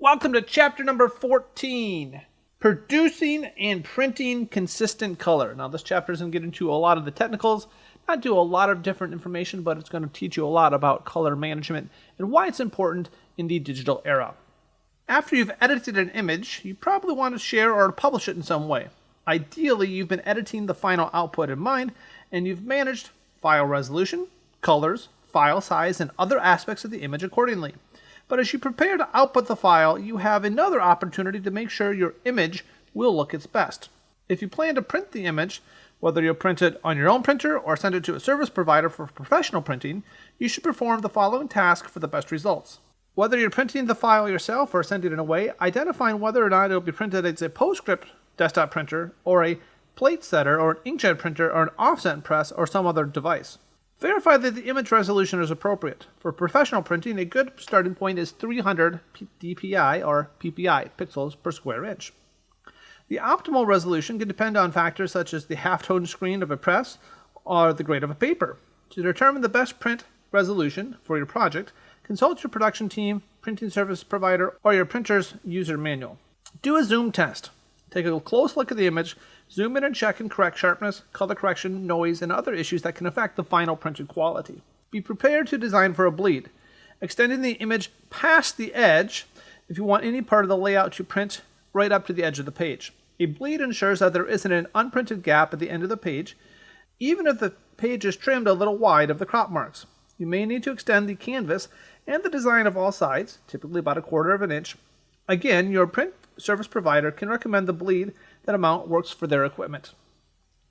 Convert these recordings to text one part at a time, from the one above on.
Welcome to chapter number 14, producing and printing consistent color. Now this chapter is going to get into a lot of the technicals, not do a lot of different information, but it's going to teach you a lot about color management and why it's important in the digital era. After you've edited an image, you probably want to share or publish it in some way. Ideally, you've been editing the final output in mind, and you've managed file resolution, colors, file size, and other aspects of the image accordingly. But as you prepare to output the file, you have another opportunity to make sure your image will look its best. If you plan to print the image, whether you'll print it on your own printer or send it to a service provider for professional printing, you should perform the following task for the best results. Whether you're printing the file yourself or sending it away, identifying whether or not it will be printed as a PostScript desktop printer or a plate setter or an inkjet printer or an offset press or some other device. Verify that the image resolution is appropriate. For professional printing, a good starting point is 300 dpi or ppi, pixels per square inch. The optimal resolution can depend on factors such as the halftone screen of a press or the grade of a paper. To determine the best print resolution for your project, consult your production team, printing service provider, or your printer's user manual. Do a zoom test. Take a close look at the image, zoom in and check and correct sharpness, color correction, noise, and other issues that can affect the final printed quality. Be prepared to design for a bleed, extending the image past the edge if you want any part of the layout to print right up to the edge of the page. A bleed ensures that there isn't an unprinted gap at the end of the page, even if the page is trimmed a little wide of the crop marks. You may need to extend the canvas and the design of all sides, typically about 1/4 of an inch. Again, your print service provider can recommend the bleed that amount works for their equipment.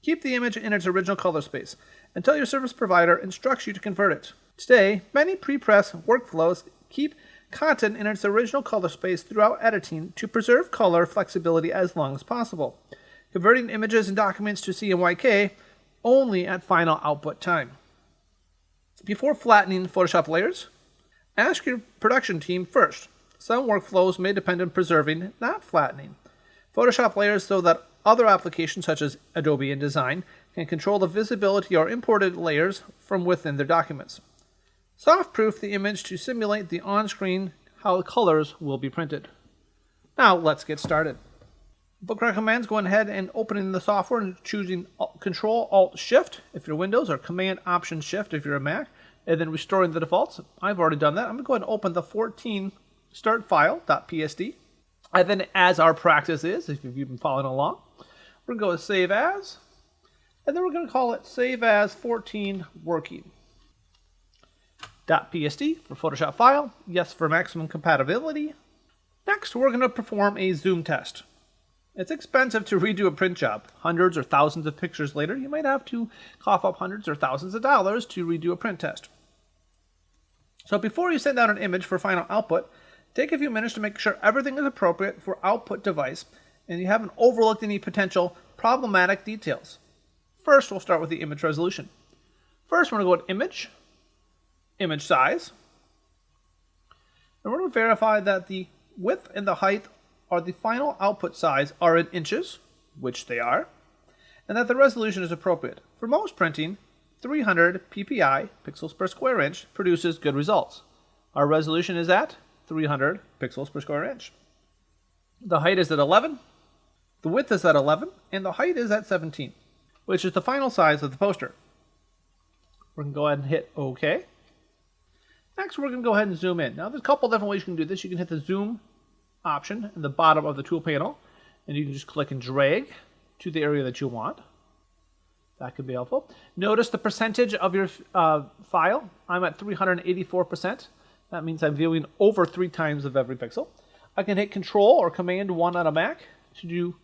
Keep the image in its original color space until your service provider instructs you to convert it. Today, many pre-press workflows keep content in its original color space throughout editing to preserve color flexibility as long as possible, converting images and documents to CMYK only at final output time. Before flattening Photoshop layers, ask your production team first. Some workflows may depend on preserving, not flattening, Photoshop layers so that other applications such as Adobe InDesign can control the visibility or imported layers from within their documents. Soft-proof the image to simulate the on-screen how the colors will be printed. Now let's get started. Book recommends going ahead and opening the software and choosing Control-Alt-Shift if you're Windows or Command-Option-Shift if you're a Mac, and then restoring the defaults. I've already done that. I'm going to go ahead and open the 14 start file.psd. And then, as our practice is, if you've been following along, we're going to go with Save As, and then we're going to call it Save As 14 Working. .psd for Photoshop file, yes for maximum compatibility. Next, we're going to perform a zoom test. It's expensive to redo a print job. Hundreds or thousands of pictures later, you might have to cough up hundreds or thousands of dollars to redo a print test. So before you send out an image for final output, take a few minutes to make sure everything is appropriate for output device and you haven't overlooked any potential problematic details. First, we'll start with the image resolution. First, we're going to go with Image, Image Size, and we're going to verify that the width and the height or the final output size are in inches, which they are, and that the resolution is appropriate. For most printing, 300 ppi, pixels per square inch, produces good results. Our resolution is at 300 pixels per square inch. The height is at 11, the width is at 11, and the height is at 17, which is the final size of the poster. We're going to go ahead and hit OK. Next, we're going to go ahead and zoom in. Now, there's a couple different ways you can do this. You can hit the zoom option in the bottom of the tool panel, and you can just click and drag to the area that you want. That could be helpful. Notice the percentage of your file. I'm at 384%. That means I'm viewing over 3 times of every pixel. I can hit Control or Command 1 on a Mac to do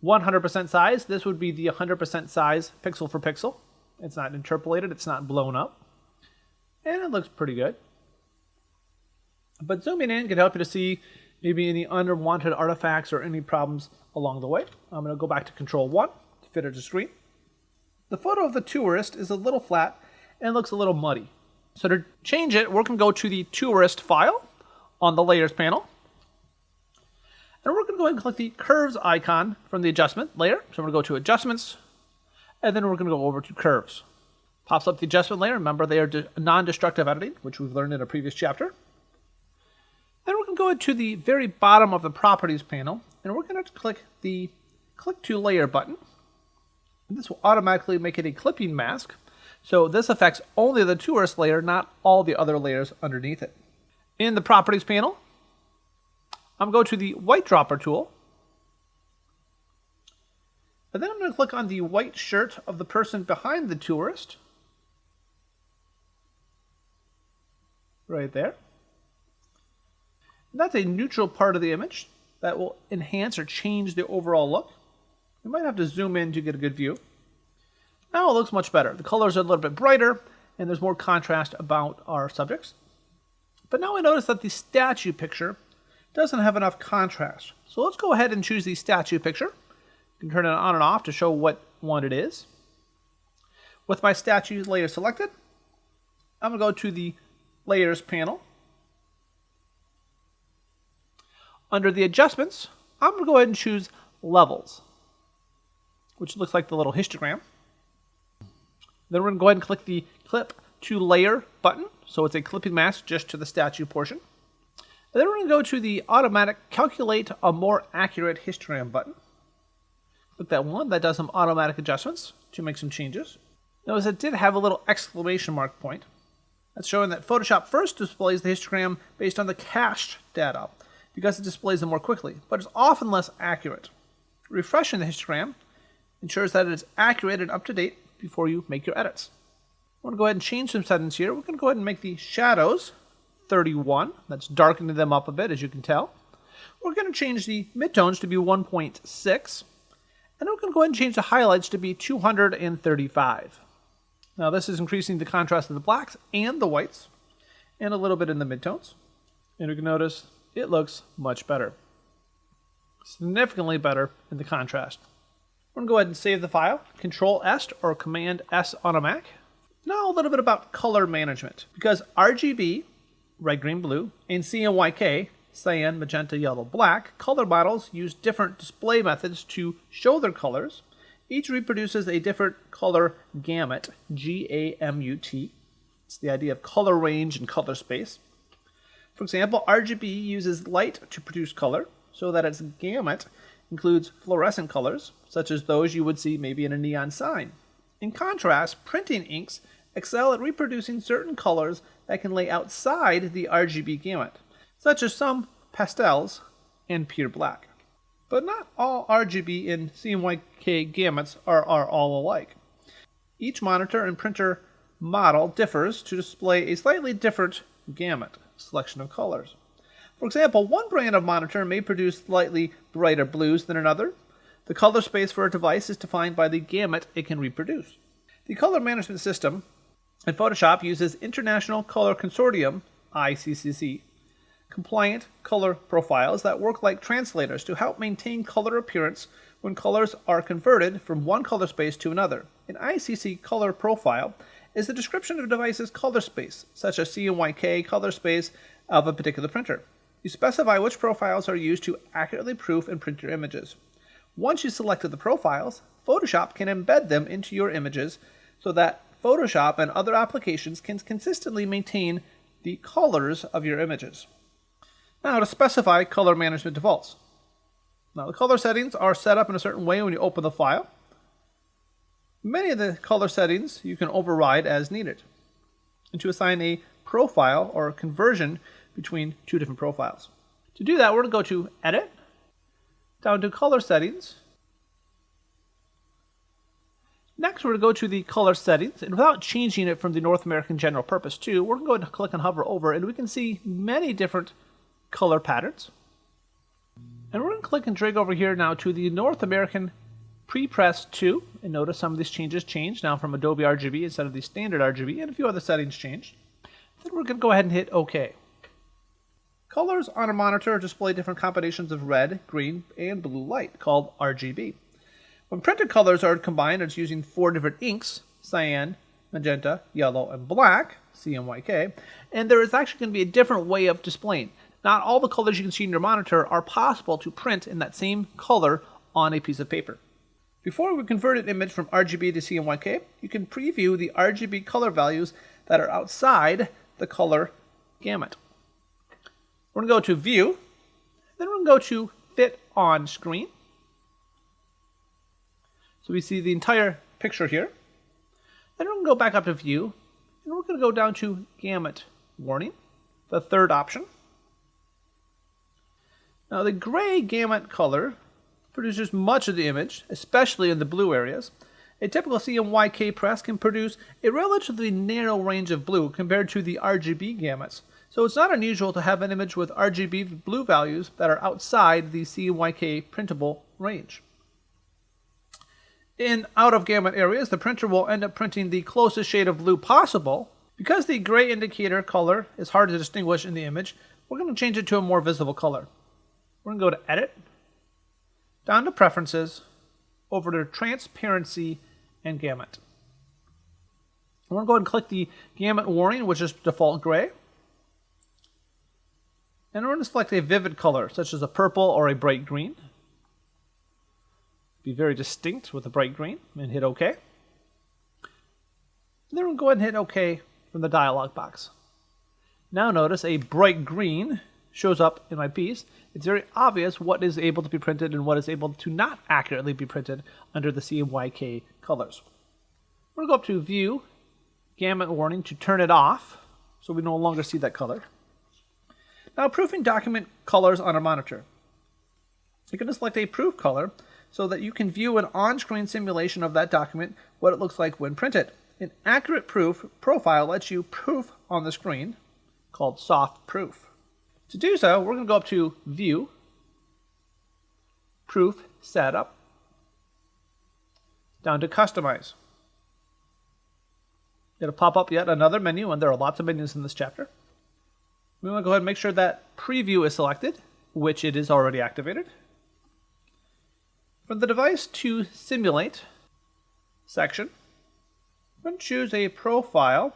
100% size. This would be the 100% size pixel for pixel. It's not interpolated, it's not blown up. And it looks pretty good. But zooming in can help you to see maybe any unwanted artifacts or any problems along the way. I'm going to go back to Control 1 to fit it to screen. The photo of the tourist is a little flat and looks a little muddy. So to change it, we're going to go to the tourist file on the layers panel. And we're going to go ahead and click the curves icon from the adjustment layer. So we're going to go to adjustments, and then we're going to go over to curves. Pops up the adjustment layer. Remember, they are non-destructive editing, which we've learned in a previous chapter. Then we're going to go into the very bottom of the Properties panel, and we're going to click the Click to Layer button. And this will automatically make it a clipping mask, so this affects only the tourist layer, not all the other layers underneath it. In the Properties panel, I'm going to go to the White Dropper tool, and then I'm going to click on the white shirt of the person behind the tourist, right there. And that's a neutral part of the image that will enhance or change the overall look. You might have to zoom in to get a good view. Now it looks much better. The colors are a little bit brighter, and there's more contrast about our subjects. But now I notice that the statue picture doesn't have enough contrast. So let's go ahead and choose the statue picture. You can turn it on and off to show what one it is. With my statue layer selected, I'm going to go to the Layers panel. Under the Adjustments, I'm going to go ahead and choose Levels, which looks like the little histogram. Then we're going to go ahead and click the Clip to Layer button, so it's a clipping mask just to the statue portion. And then we're going to go to the Automatic Calculate a More Accurate Histogram button. Click that one. That does some automatic adjustments to make some changes. Notice it did have a little exclamation mark point. That's showing that Photoshop first displays the histogram based on the cached data, because it displays them more quickly, but it's often less accurate. Refreshing the histogram ensures that it is accurate and up to date before you make your edits. We're going to go ahead and change some settings here. We're going to go ahead and make the shadows 31. That's darkening them up a bit, as you can tell. We're going to change the midtones to be 1.6. And we're going to go ahead and change the highlights to be 235. Now this is increasing the contrast of the blacks and the whites, and a little bit in the midtones. And you can notice it looks much better. Significantly better in the contrast. We're going to go ahead and save the file. Control-S or Command-S on a Mac. Now a little bit about color management. Because RGB, red, green, blue, and CMYK, cyan, magenta, yellow, black, color models use different display methods to show their colors. Each reproduces a different color gamut, G-A-M-U-T. It's the idea of color range and color space. For example, RGB uses light to produce color, so that its gamut includes fluorescent colors, such as those you would see maybe in a neon sign. In contrast, printing inks excel at reproducing certain colors that can lay outside the RGB gamut, such as some pastels and pure black. But not all RGB and CMYK gamuts are all alike. Each monitor and printer model differs to display a slightly different gamut selection of colors. For example, one brand of monitor may produce slightly brighter blues than another. The color space for a device is defined by the gamut it can reproduce. The color management system in Photoshop uses International Color Consortium, ICCC, compliant color profiles that work like translators to help maintain color appearance when colors are converted from one color space to another. An ICC color profile is the description of a device's color space, such as CMYK color space of a particular printer. You specify which profiles are used to accurately proof and print your images. Once you selected the profiles, Photoshop can embed them into your images so that Photoshop and other applications can consistently maintain the colors of your images. Now to specify color management defaults. Now the color settings are set up in a certain way when you open the file. Many of the color settings you can override as needed, and to assign a profile or conversion between two different profiles. To do that, we're going to go to Edit, down to Color Settings. Next, we're going to go to the Color Settings, and without changing it from the North American General Purpose 2, we're going to go ahead and click and hover over, and we can see many different color patterns. And we're going to click and drag over here now to the North American Pre-Press 2, and notice some of these changes changed now from Adobe RGB instead of the standard RGB, and a few other settings changed. Then we're going to go ahead and hit OK. Colors on a monitor display different combinations of red, green, and blue light, called RGB. When printed colors are combined, it's using 4 different inks, cyan, magenta, yellow, and black, CMYK, and there is actually going to be a different way of displaying. Not all the colors you can see in your monitor are possible to print in that same color on a piece of paper. Before we convert an image from RGB to CMYK, you can preview the RGB color values that are outside the color gamut. We're going to go to View, then we're going to go to Fit on Screen. So we see the entire picture here. Then we're going to go back up to View, and we're going to go down to Gamut Warning, the third option. Now the gray gamut color produces much of the image, especially in the blue areas. A typical CMYK press can produce a relatively narrow range of blue compared to the RGB gamuts. So it's not unusual to have an image with RGB blue values that are outside the CMYK printable range. In out-of-gamut areas, the printer will end up printing the closest shade of blue possible. Because the gray indicator color is hard to distinguish in the image, we're going to change it to a more visible color. We're going to go to Edit, down to Preferences, over to Transparency and Gamut. We're going to go ahead and click the Gamut Warning, which is default gray. And we're going to select a vivid color, such as a purple or a bright green. Be very distinct with a bright green, and hit OK. And then we'll go ahead and hit OK from the dialog box. Now notice a bright green shows up in my piece. It's very obvious what is able to be printed and what is able to not accurately be printed under the CMYK colors. We're going to go up to View, Gamut Warning to turn it off so we no longer see that color. Now proofing document colors on a monitor. You're going to select a proof color so that you can view an on-screen simulation of that document, what it looks like when printed. An accurate proof profile lets you proof on the screen, called soft proof. To do so, we're going to go up to View, Proof Setup, down to Customize. It'll pop up yet another menu, and there are lots of menus in this chapter. We want to go ahead and make sure that Preview is selected, which it is already activated. From the Device to Simulate section, I'm going to choose a profile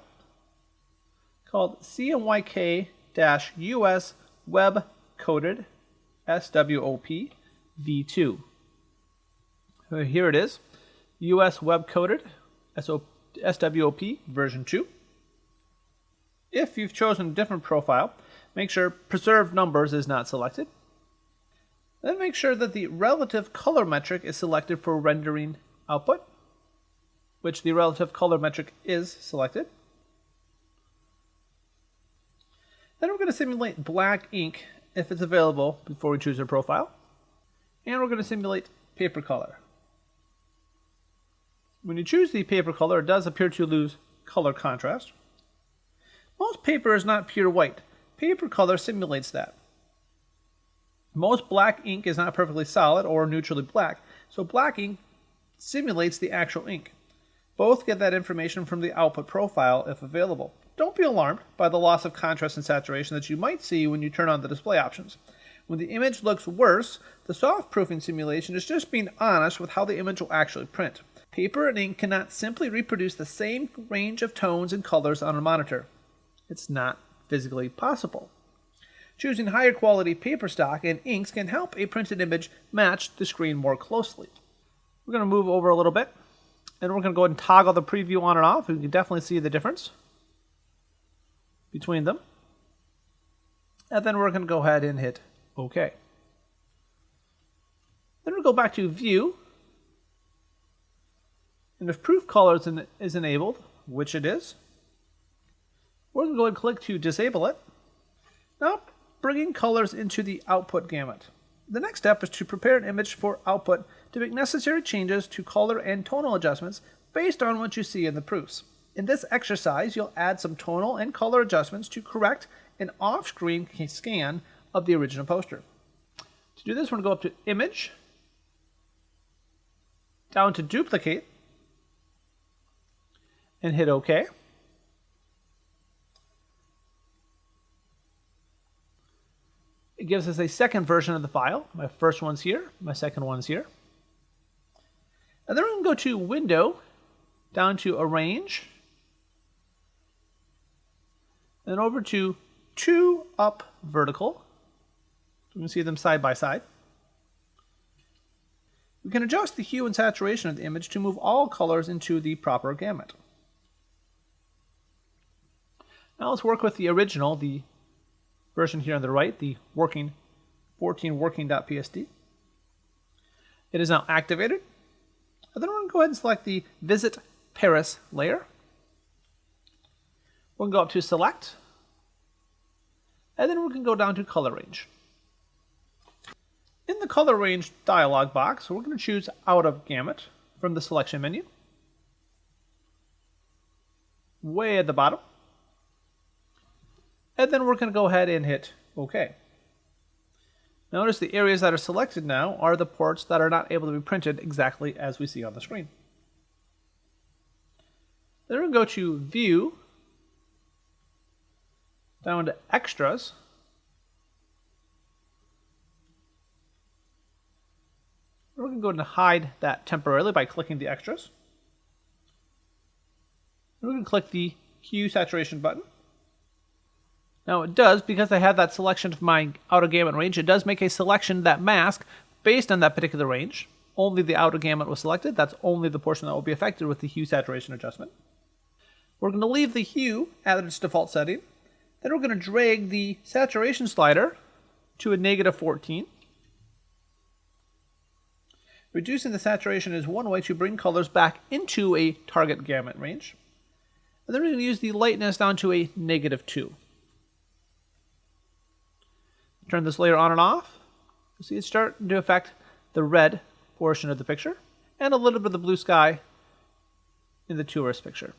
called CMYK-US Web Coded SWOP V2. Here it is, US Web Coded SWOP version 2. If you've chosen a different profile, make sure Preserve Numbers is not selected. Then make sure that the relative color metric is selected for rendering output, which the relative color metric is selected. Then we're going to simulate black ink if it's available before we choose our profile. And we're going to simulate paper color. When you choose the paper color, it does appear to lose color contrast. Most paper is not pure white. Paper color simulates that. Most black ink is not perfectly solid or neutrally black, so black ink simulates the actual ink. Both get that information from the output profile if available. Don't be alarmed by the loss of contrast and saturation that you might see when you turn on the display options. When the image looks worse, the soft proofing simulation is just being honest with how the image will actually print. Paper and ink cannot simply reproduce the same range of tones and colors on a monitor. It's not physically possible. Choosing higher quality paper stock and inks can help a printed image match the screen more closely. We're going to move over a little bit, and we're going to go ahead and toggle the preview on and off. You can definitely see the difference between them. And then we're going to go ahead and hit OK. Then we'll go back to View. And if Proof Color is enabled, which it is, we're going to go ahead and click to disable it. Now, bringing colors into the output gamut. The next step is to prepare an image for output to make necessary changes to color and tonal adjustments based on what you see in the proofs. In this exercise, you'll add some tonal and color adjustments to correct an off-screen scan of the original poster. To do this, we're going to go up to Image, down to Duplicate, and hit OK. It gives us a second version of the file. My first one's here, my second one's here. And then we're going to go to Window, down to Arrange, and over to 2 up vertical. You can see them side by side. We can adjust the hue and saturation of the image to move all colors into the proper gamut. Now let's work with the original, the version here on the right, the working 14 working.psd. It is now activated. And then we're going to go ahead and select the Visit Paris layer. We're going to go up to Select. And then we can go down to Color Range. In the Color Range dialog box, we're going to choose Out of Gamut from the selection menu. Way at the bottom. And then we're going to go ahead and hit OK. Notice the areas that are selected now are the ports that are not able to be printed exactly as we see on the screen. Then we're going to go to View, down to Extras, we're going to go ahead and hide that temporarily by clicking the Extras. We're going to click the Hue Saturation button. Now it does, because I have that selection of my out-of-gamut range, it does make a selection that mask based on that particular range. Only the out-of-gamut was selected. That's only the portion that will be affected with the hue saturation adjustment. We're going to leave the hue at its default setting. Then we're going to drag the saturation slider to a -14. Reducing the saturation is one way to bring colors back into a target gamut range. And then we're going to use the lightness down to a -2. Turn this layer on and off. You see it's starting to affect the red portion of the picture and a little bit of the blue sky in the tourist picture.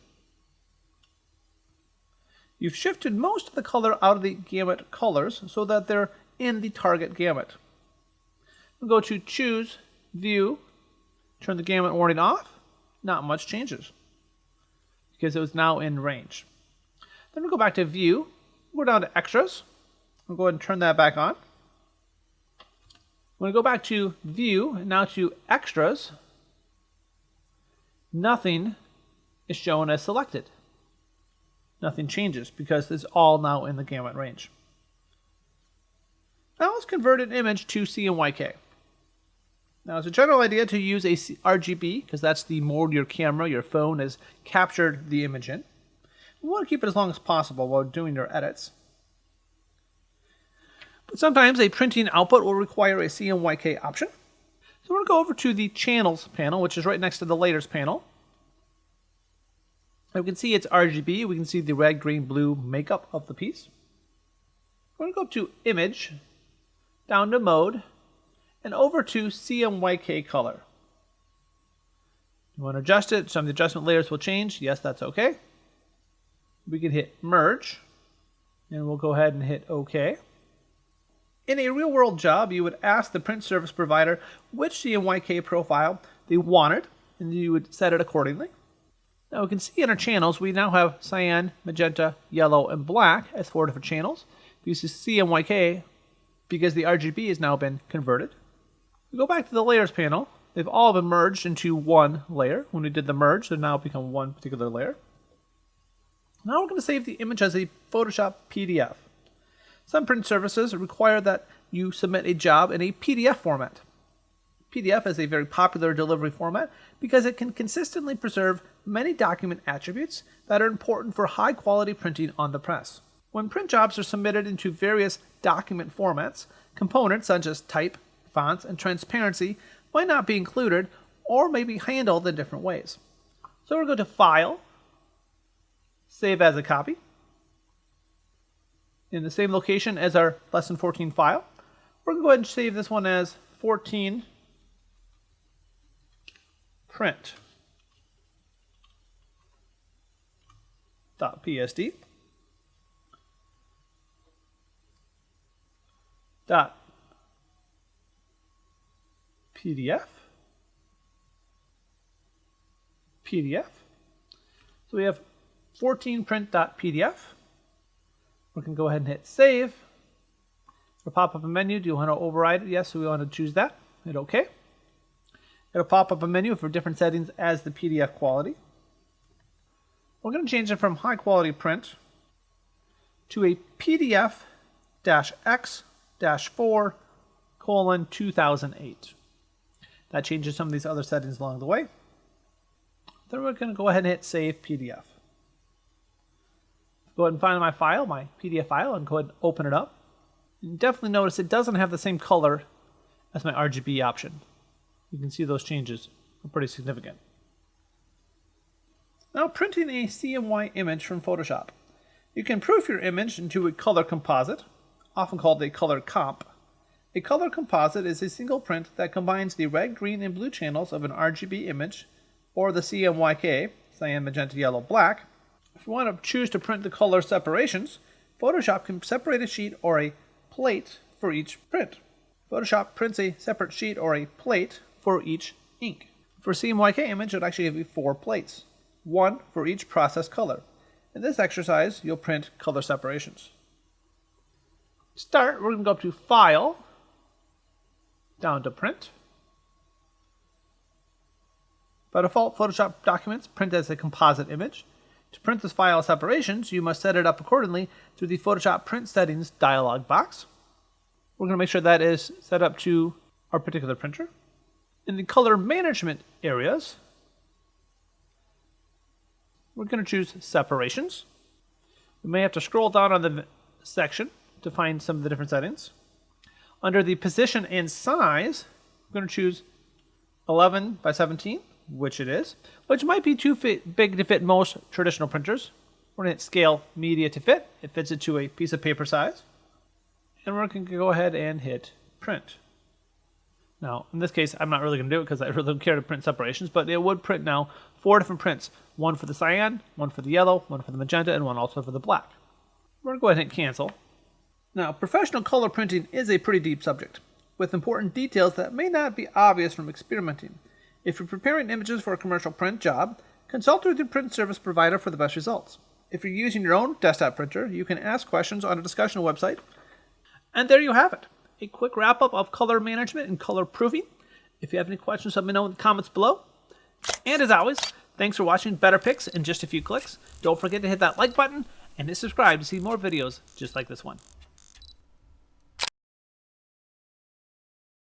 You've shifted most of the color out of the gamut colors so that they're in the target gamut. We'll go to Choose, View, turn the gamut warning off. Not much changes because it was now in range. Then we'll go back to View. We're down to Extras. We'll go ahead and turn that back on. When we go back to View, and now to Extras, nothing is shown as selected. Nothing changes because it's all now in the gamut range. Now let's convert an image to CMYK. Now it's a general idea to use a RGB because that's the mode your camera, your phone has captured the image in. We want to keep it as long as possible while doing your edits. But sometimes a printing output will require a CMYK option. So we're going to go over to the Channels panel, which is right next to the Layers panel. And we can see it's RGB. We can see the red, green, blue makeup of the piece. We're going to go up to Image, down to Mode, and over to CMYK Color. You want to adjust it. Some of the adjustment layers will change. Yes, that's okay. We can hit Merge, and we'll go ahead and hit OK. In a real-world job, you would ask the print service provider which CMYK profile they wanted, and you would set it accordingly. Now we can see in our channels, we now have cyan, magenta, yellow, and black as 4 different channels. We use CMYK because the RGB has now been converted. We go back to the Layers panel. They've all been merged into one layer. When we did the merge, they've now become one particular layer. Now we're going to save the image as a Photoshop PDF. Some print services require that you submit a job in a PDF format. PDF is a very popular delivery format because it can consistently preserve many document attributes that are important for high-quality printing on the press. When print jobs are submitted into various document formats, components such as type, fonts, and transparency might not be included or may be handled in different ways. So we'll go to File, Save as a Copy. In the same location as our Lesson 14 file, we're going to go ahead and save this one as 14 print.psd. .pdf. PDF. So we have 14 print.pdf. We can go ahead and hit Save. It'll pop up a menu. Do you want to override it? Yes, so we want to choose that. Hit OK. It'll pop up a menu for different settings as the PDF quality. We're going to change it from high quality print to a PDF-X-4:2008. That changes some of these other settings along the way. Then we're going to go ahead and hit Save PDF. Go ahead and find my file, my PDF file, and go ahead and open it up. You definitely notice it doesn't have the same color as my RGB option. You can see those changes are pretty significant. Now printing a CMYK image from Photoshop. You can proof your image into a color composite, often called a color comp. A color composite is a single print that combines the red, green, and blue channels of an RGB image, or the CMYK, cyan, magenta, yellow, black. If you want to choose to print the color separations, Photoshop can separate a sheet or a plate for each print. Photoshop prints a separate sheet or a plate for each ink. For CMYK image, it would actually give you 4 plates, 1 for each process color. In this exercise, you'll print color separations. To start, we're going to go up to File, down to Print. By default, Photoshop documents print as a composite image. To print this file separations, you must set it up accordingly through the Photoshop Print Settings dialog box. We're going to make sure that is set up to our particular printer. In the color management areas, we're going to choose separations. We may have to scroll down on the section to find some of the different settings. Under the position and size, we're going to choose 11 by 17, which it is, which might be too big to fit most traditional printers. We're going to hit Scale Media to Fit. It fits it to a piece of paper size. And we're going to go ahead and hit Print. Now, in this case, I'm not really going to do it because I really don't care to print separations, but it would print now 4 different prints. 1 for the cyan, 1 for the yellow, 1 for the magenta, and 1 also for the black. We're going to go ahead and hit Cancel. Now, professional color printing is a pretty deep subject, with important details that may not be obvious from experimenting. If you're preparing images for a commercial print job, consult with your print service provider for the best results. If you're using your own desktop printer, you can ask questions on a discussion website. And there you have it, a quick wrap-up of color management and color proofing. If you have any questions, let me know in the comments below. And as always, thanks for watching Better Picks in just a few clicks. Don't forget to hit that like button and to subscribe to see more videos just like this one.